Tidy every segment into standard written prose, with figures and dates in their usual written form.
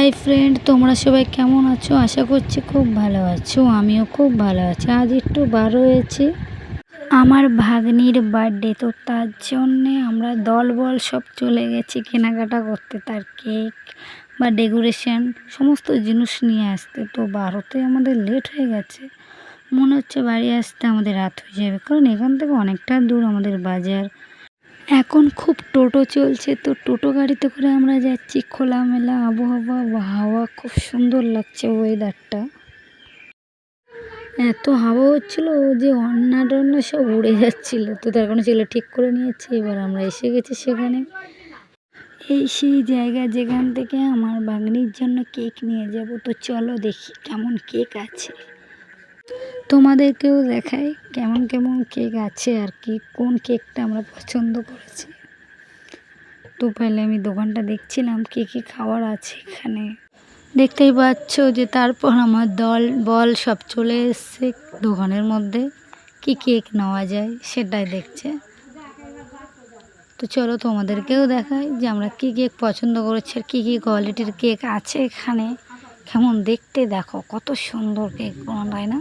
Hi friend, তোমরা সবাই কেমন আছো? আশা করছি খুব ভালো আছো। আমিও খুব ভালো আছি। আজ একটু বার হয়েছি আমার ভাগ্নির বার্থডে, তো তার জন্যে আমরা দলবল সব চলে গেছি কেনাকাটা করতে, তার কেক বা ডেকোরেশন সমস্ত জিনিস নিয়ে আসতে। তো বারোতে আমাদের লেট হয়ে গেছে, মনে হচ্ছে বাড়ি আসতে আমাদের রাত হয়ে যাবে, কারণ এখান থেকে অনেকটা দূর আমাদের বাজার। এখন খুব টোটো চলছে, তো টোটো গাড়িতে করে আমরা যাচ্ছি। খোলামেলা আবহাওয়া, হাওয়া খুব সুন্দর লাগছে, ওয়েদারটা এত হাওয়া হচ্ছিল যে অন্যান্য সব উড়ে যাচ্ছিল। তো তার কারণে সেগুলো ঠিক করে নিয়েছি। এবার আমরা এসে গেছি সেখানে, এই সেই জায়গা যেখান থেকে আমার ভাগ্নির জন্য কেক নিয়ে যাব। তো চলো দেখি কেমন কেক আছে, তোমাদেরকেও দেখাই কেমন কেমন কেক আছে আর কি, কোন কেকটা আমরা পছন্দ করেছি। তো পহলে আমি দোকানটা দেখছিলাম কী কী খাবার আছে এখানে, দেখতেই পাচ্ছ যে তারপর আমার বল সব চলে এসছে দোকানের মধ্যে, কি কেক নেওয়া যায় সেটাই দেখছে। তো চলো তোমাদেরকেও দেখাই যে আমরা কী কেক পছন্দ করেছি আর কী কী কোয়ালিটির কেক আছে এখানে। কেমন দেখতে দেখো, কত সুন্দর কেক, তাই না?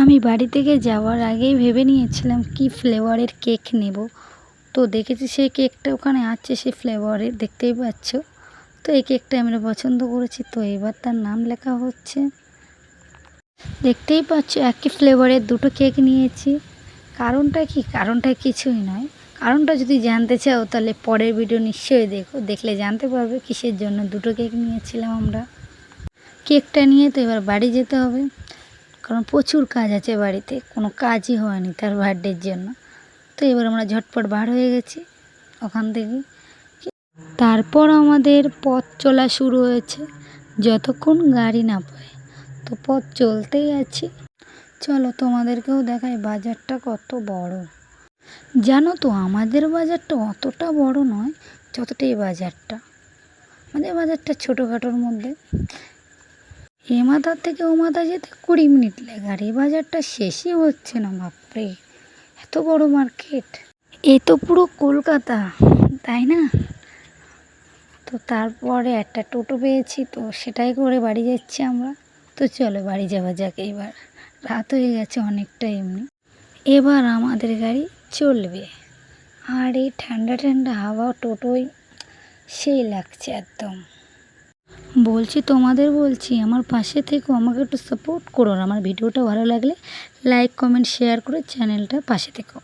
আমি বাড়ি থেকে যাওয়ার আগেই ভেবে নিয়েছিলাম কি ফ্লেভারের কেক নেব। তো দেখেছি সেই কেকটা ওখানে আছে, সেই ফ্লেভারের, দেখতেই পাচ্ছ। তো এই কেকটা আমরা পছন্দ করেছি, তো এবার তার নাম লেখা হচ্ছে। দেখতেই পাচ্ছ একই ফ্লেভারের দুটো কেক নিয়েছি। কারণটা কি? কারণটা কিছুই নয়। কারণটা যদি জানতে চাও তাহলে পরের ভিডিও নিশ্চয়ই দেখো, দেখলে জানতে পারবে কিসের জন্য দুটো কেক নিয়েছিলাম আমরা। কেকটা নিয়ে তো এবার বাড়ি যেতে হবে, কারণ প্রচুর কাজ আছে বাড়িতে, কোনো কাজই হয়নি তার বার্থডের জন্য। তো এবার আমরা ঝটপট বার হয়ে গেছি ওখান থেকে। তারপর আমাদের পথ চলা শুরু হয়েছে, যতক্ষণ গাড়ি না পায়। তো পথ চলতেই আছি। চলো তোমাদেরকেও দেখাই বাজারটা কত বড়। জানো তো আমাদের বাজারটা অতটা বড় নয় যতটা এই বাজারটা। আমাদের বাজারটা ছোটোখাটোর মধ্যে, এ মাথার থেকে ও মাথা যেতে 20 মিনিট লাগে, আর এই বাজারটা শেষই হচ্ছে না। বাপরে, এত বড় মার্কেট! এ তো পুরো কলকাতা, তাই না? তো তারপরে একটা টোটো পেয়েছি, তো সেটাই করে বাড়ি যাচ্ছি আমরা। তো চলো বাড়ি যাওয়া যাক, এইবার রাত হয়ে গেছে অনেকটা এমনি। এবার আমাদের গাড়ি চলবে, আর এই ঠান্ডা ঠান্ডা হাওয়া টোটোয় সেই লাগছে একদম। বলছি আমার পাশে থেকো, আমাকে একটু সাপোর্ট করো। আমার ভিডিওটা ভালো লাগলে লাইক কমেন্ট শেয়ার করে চ্যানেলটা পাশে থেকো।